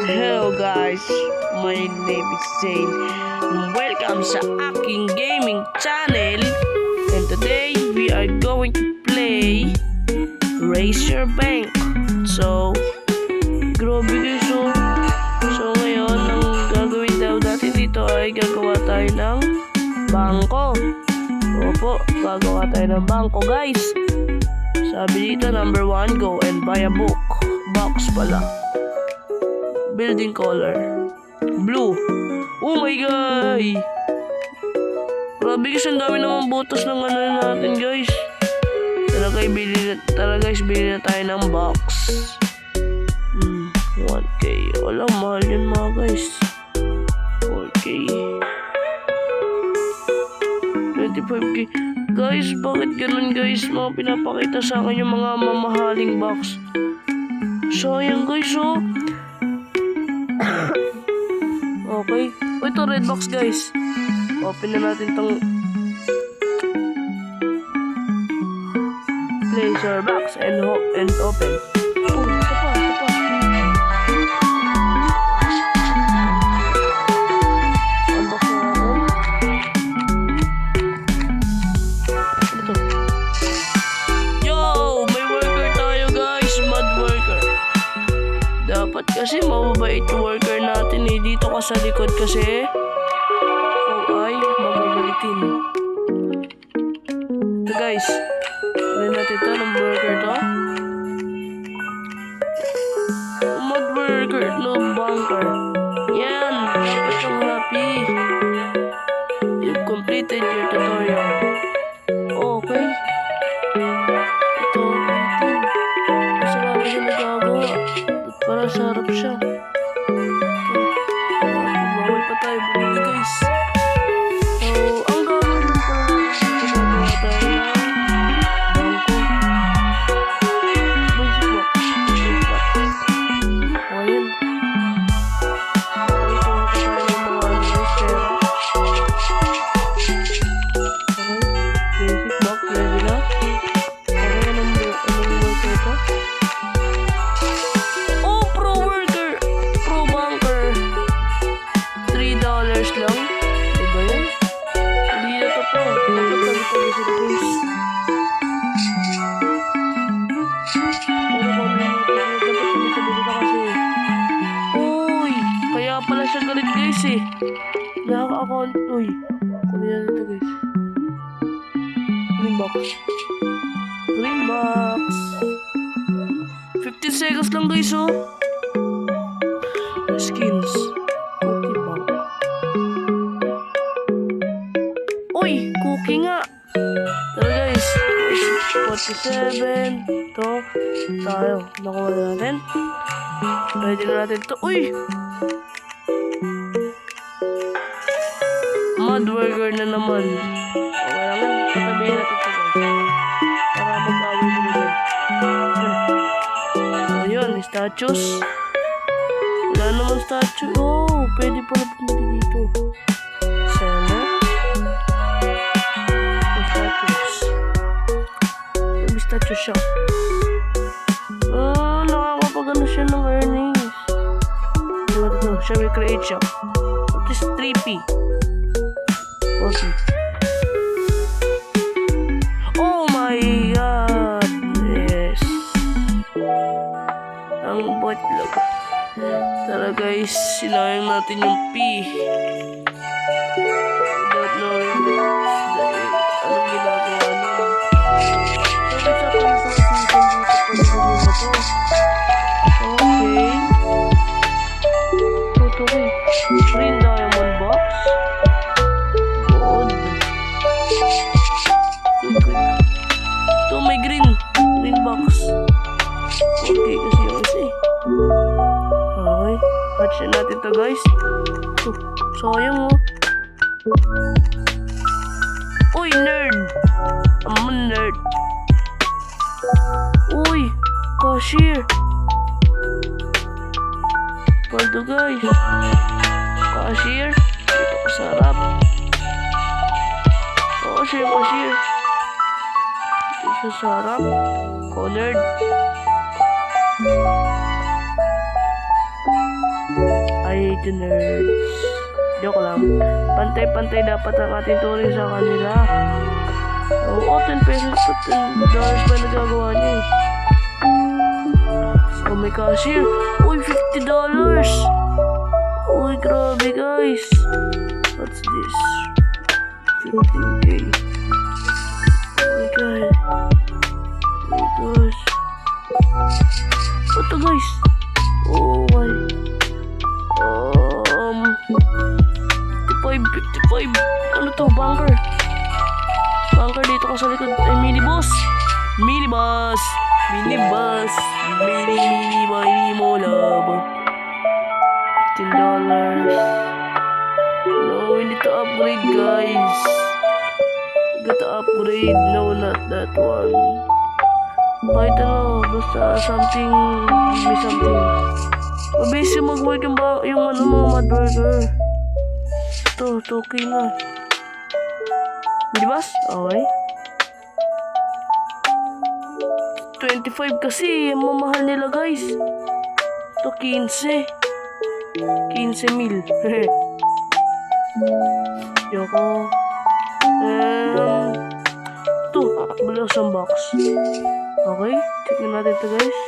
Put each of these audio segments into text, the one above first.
Hello guys, my name is Zane. Welcome sa aking gaming channel. And today we are going to play Raise Your Bank. So, grabe guys oh. So ngayon, ang gagawin daw natin dito ay gagawa tayo ng bangko. Opo, gagawa tayo ng bangko guys. Sabi dito, number 1, go and buy a book. Box pala. Building color blue. Oh my god, grabe guys, ang dami naman butas ng ano natin guys. Tara guys, bili na tayo ng box. 1k, wala, mahal yun mga guys. 4k, 25k. Guys, bakit ganun guys? Mga pinapakita sa akin yung mga mamahaling box. Sayang guys oh. Okay. O, ito red box guys. Open na natin tong place your box and open. Oh, ito pa. Unbox na natin. Ito. Yo! May worker tayo guys. Mad worker. Dapat kasi mababait yung worker natin eh. Dito ka sa likod kasi ikaw ay mababalitin. Ito guys, ulit natin ito ng worker to. Mad worker, no bunker. Yan, dapat yung happy. You've completed your tutorial. Okay. Ito. Kasi marami siya nagagawa. Parang sarap siya. Bawal pa tayo bumili guys. So, ang gagawin ko gumagawa tayo ng bangko. Basic box. O yan. Ito tayo ng mga guys pera. Okay. Basic box. Ready na. Okay, anong work ito? Lang. Diba yan? Hindi na ito po. Dapat tabi-tabi sila guys. Pero kung ano natin sila, dapat tabi-tabi sila kasi. Uy! Kaya pala siya galit guys eh. Nakaka-account. Uy! Kunin na dito guys. Green box. Green box. 15 seconds lang guys oh. Skins. Uy, cookie nga. Tara guys, 47. Ito, tayo. Nakuha na natin. Ready na natin ito. Uy! Mud burger na naman. Okay lang yan. Patabihin natin ito guys. Para mag-away dito guys. So yun, statues. Wala naman statue. Oh, pwede pala pumili dito. Seller. Statue shop. Nakakapagano siya ng earnings. Ito, siya may create shop. What is 3P? Okay. Oh my god! Yes. Ang botlog. Tara guys, sinayang natin yung P. Without knowing anong ginagawa niya. Okay. Okay. Green diamond box. Good. Good. Ito may green box. Okay kasi yung isa eh. Okay. Hatch na natin to guys. Sayang oh. Uy, nerd. I'm a nerd. Uy, cashier. Paldo guys. Cashier. Ito kasarap. Oo, siya yung cashier. Ito sa sarap. Colored. the nerds. Joke lang. Pantay-pantay dapat ang ating turing sa kanila. Oo, 10 pesos pa, $10 pa nagagawa niya eh. So, may cashier. Uy, $50. Uy, grabe guys. What's this? 15K. Oh my god. Oh my gosh. What to guys? Oh my. 55. Ano to? Bunker. Bunker dito ka sa likod. Ay, minibus. Minibus. Minibus. Mini mo love. $10. No, we need to upgrade guys. We got to upgrade. No, not that one. Kahit ano, basta something. Give me something. Mabilis yung mag-work yung ano, mga mad burger. Ito, okay na. Minibus? Okay. 25 kasi, mamahal nila guys. Ito, 15. 15,000. Yoko. Ito, bala sa box. Okay, check na natin ito guys.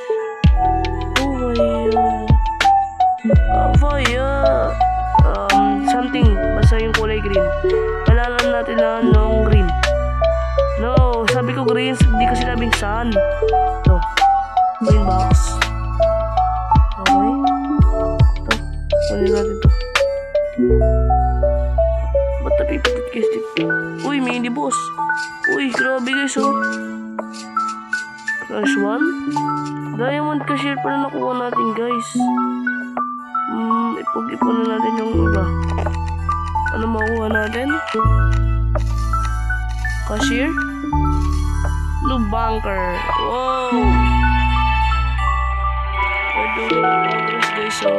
Oh my something, basta yung kulay green. Kailangan natin na ng green. No, sabi ko green, hindi ko sinabing sun. Ito, green box. Okay. Ito, kunin natin ito. Ba't napipitit guys dito? Uy, mini boss. Uy, grabe guys oh. Nice one. Diamond cashier pala nakuha natin guys. Ipag-ipon na natin yung iba. Ano makuha natin? Cashier? No bunker. Wow! We're doing progress guys so.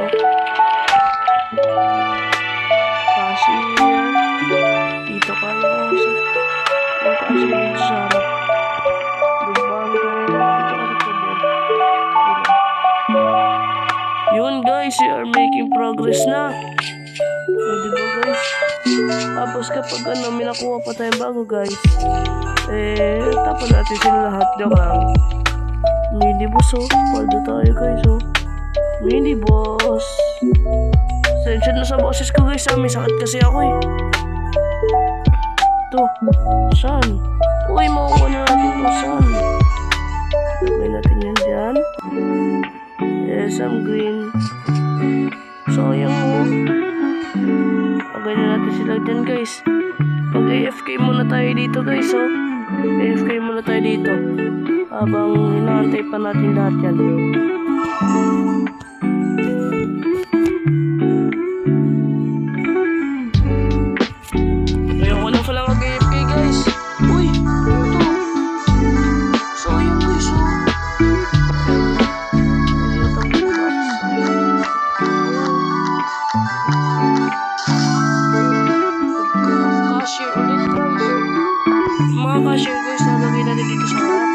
Cashier. Dito ka na sa. Yung cashier dito sa harap. No bunker. Dito ka sa table. Yun guys, we are making progress na. So, diba guys? Tapos kapag ano, may nakuha pa tayong bago guys, tapan natin sila lahat. Joke lang. Mini boss oh. Paldo tayo guys oh. Mini boss. Sensya na sa boses ko guys. May sakit kasi ako eh. Ito. Saan? Uy, makuha na natin ito. Saan? Lagay natin yan dyan. Yes, I'm green. Sayang mo. Lagay na natin sila dyan guys. Pag AFK muna tayo dito guys oh. AFK muna tayo dito. Habang hinaantay pa natin lahat yan. Ngayon ko na pala mag-AFK guys. Uy! Ito! Sayang guys oh. Mga cashier guys, nalagay natin dito sa harap.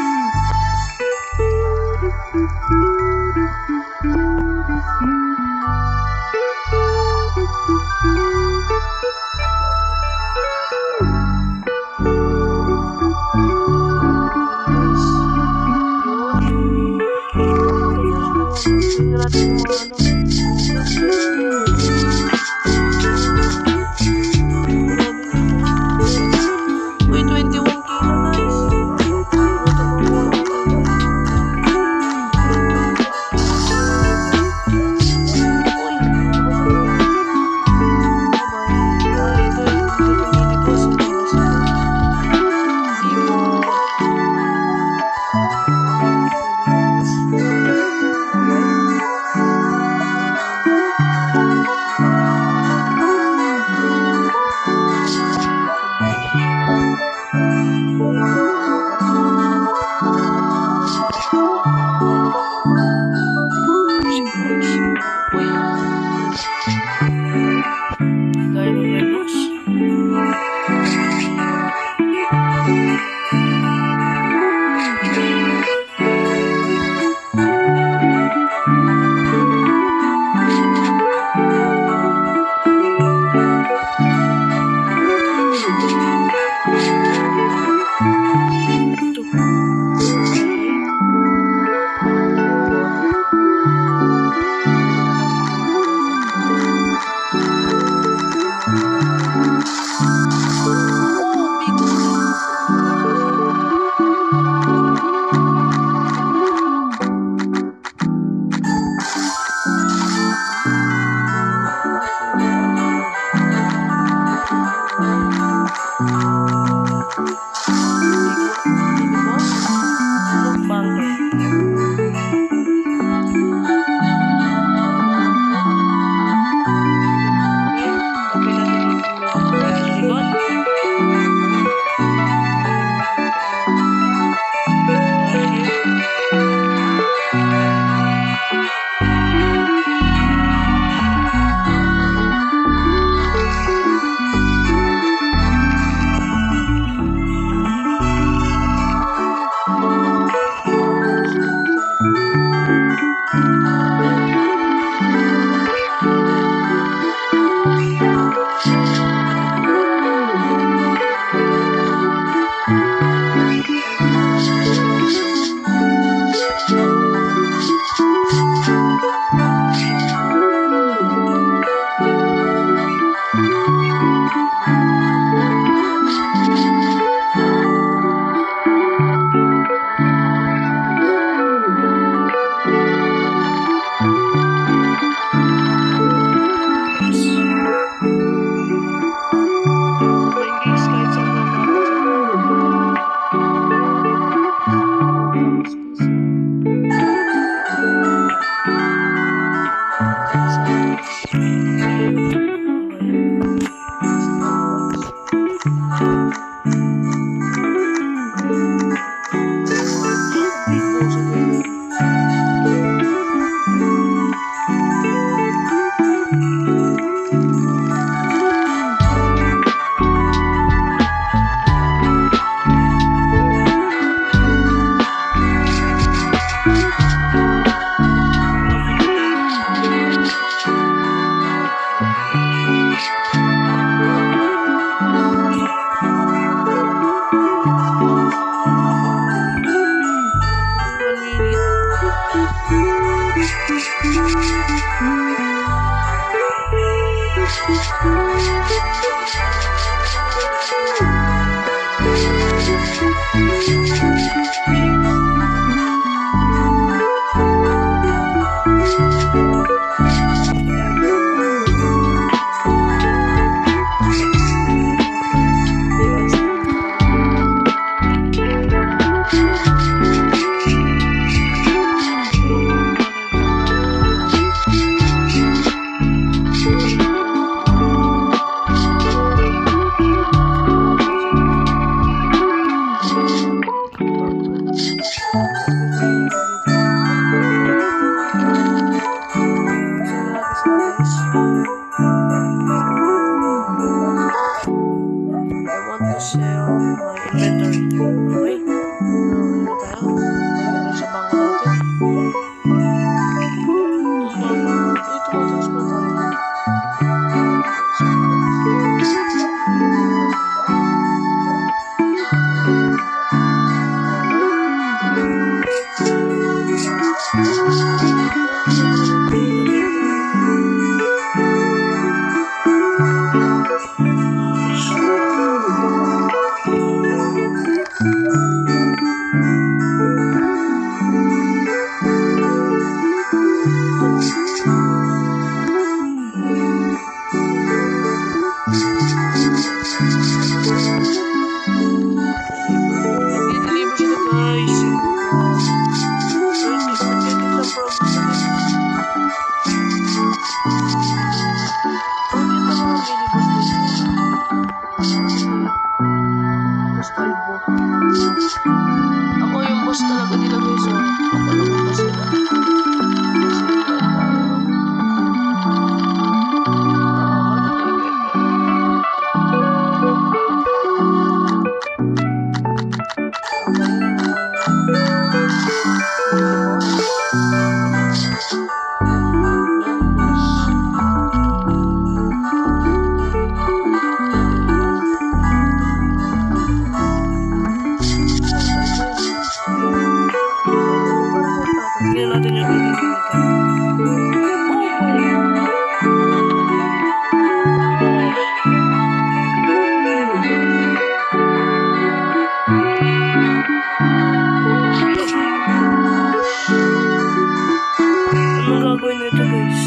Tignan natin yung ano natin. Anong gagawin nito guys?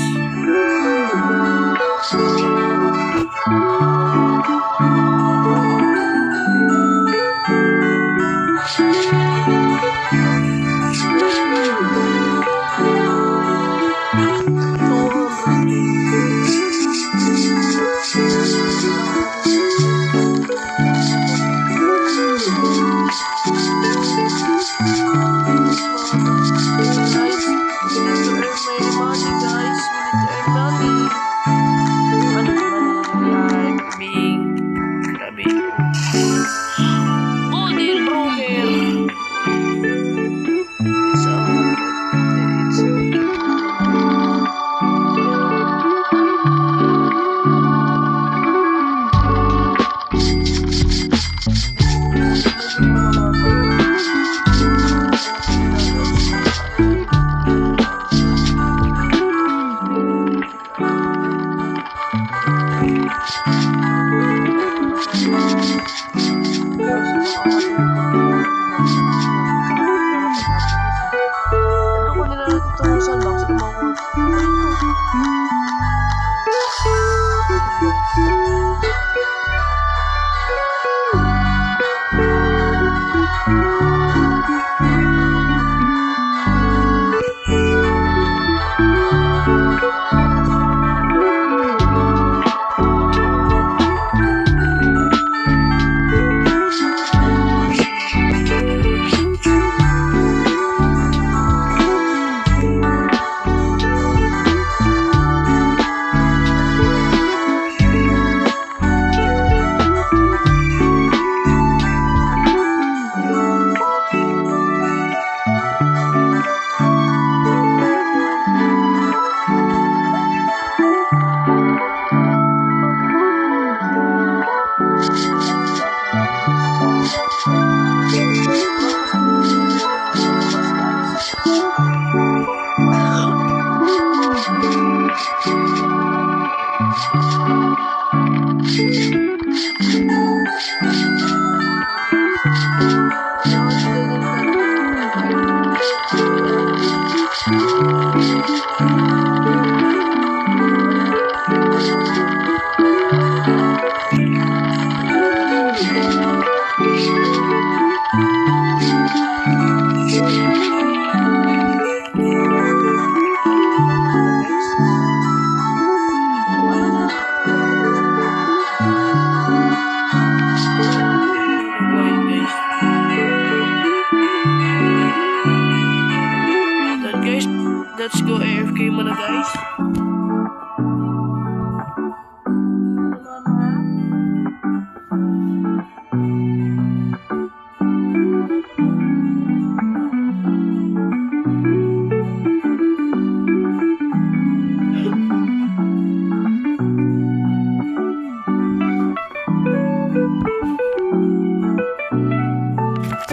Let's go AFK muna guys.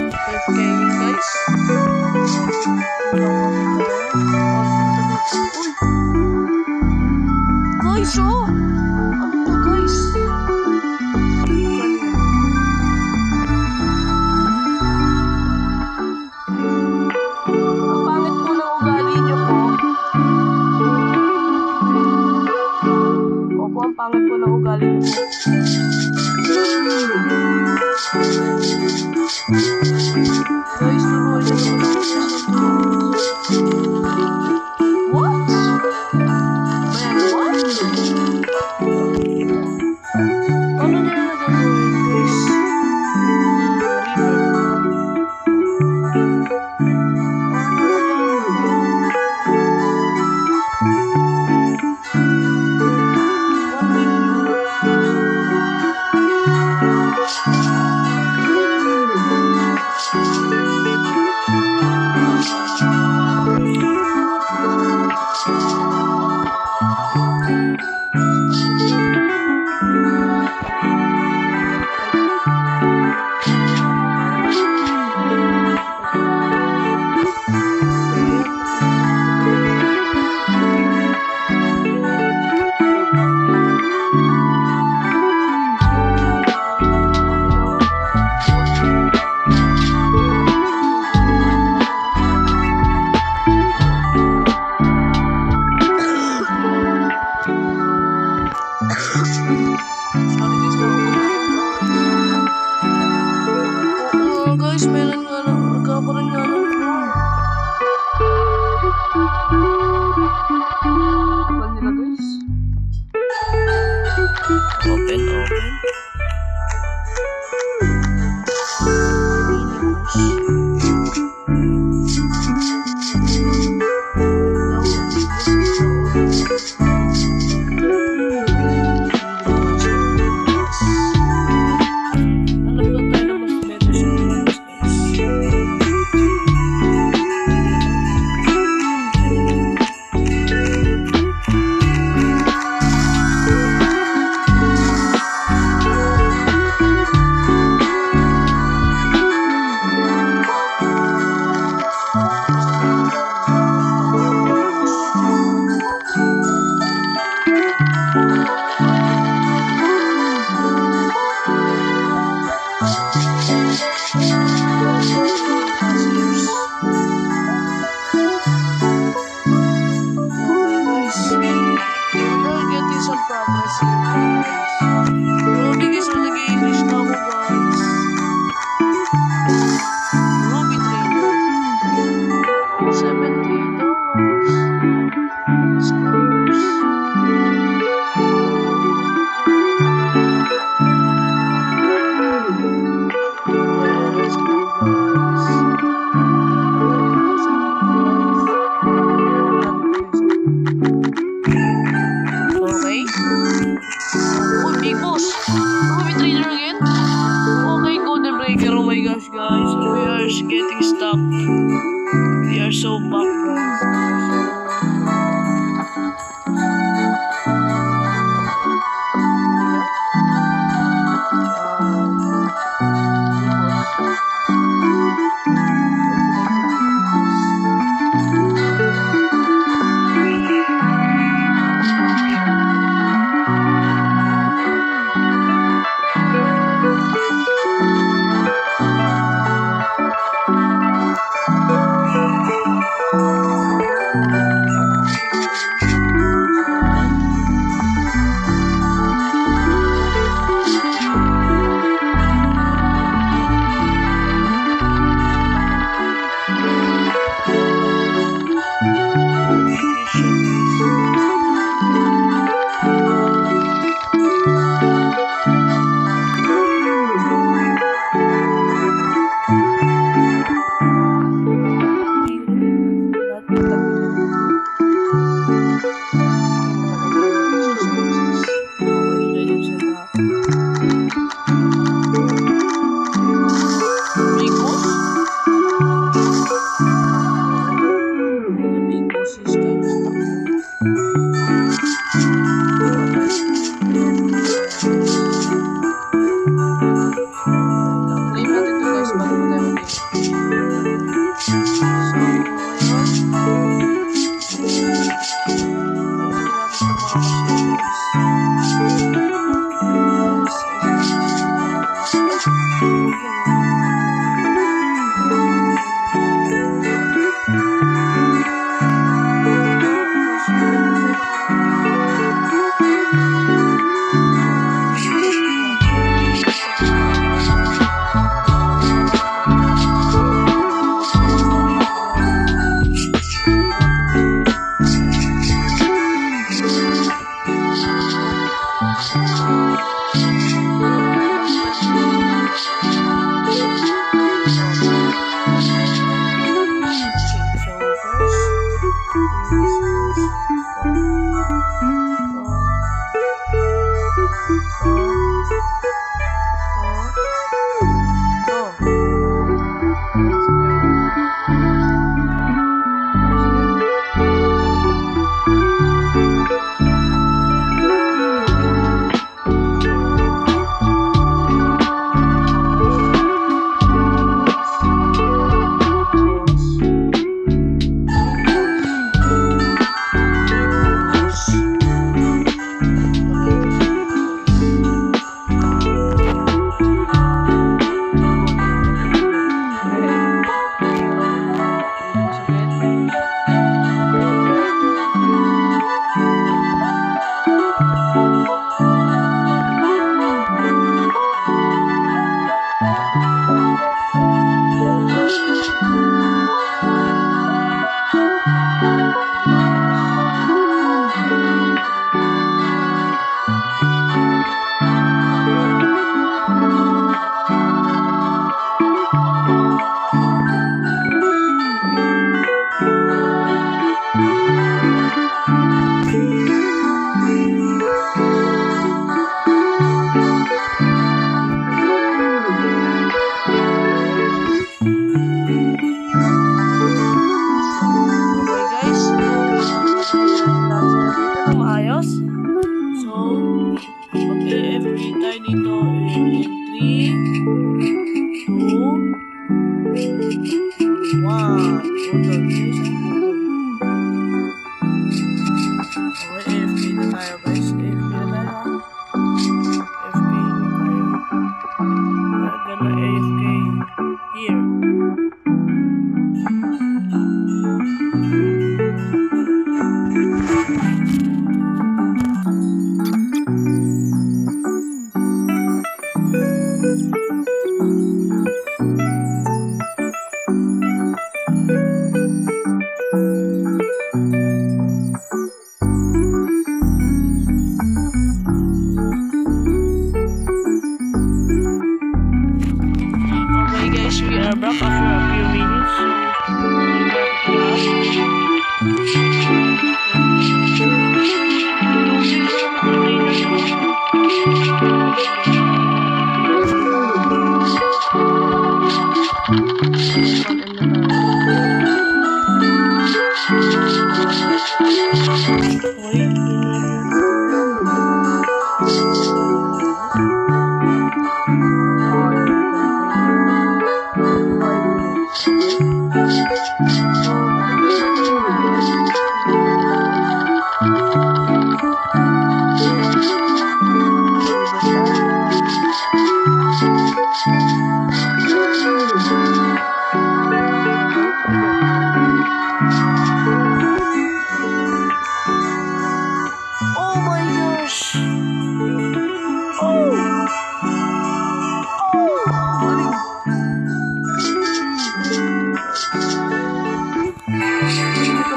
AFK guys. Guys, oh! Ano to, guys? Ang pangit po ng ugali niyo po. Opo, ang pangit po ng ugali niyo po. Guys, turuan niyo naman ako sa what? Man, what?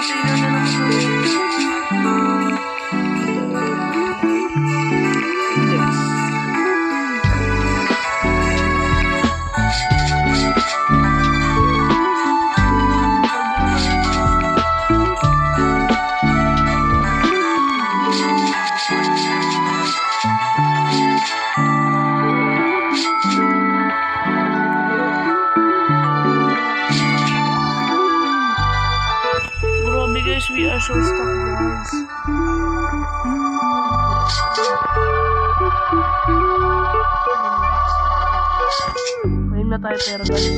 Tingnan na naman ako. Index. Grabe guys, we are so stuck guys. Ngayon na tayo pero guys.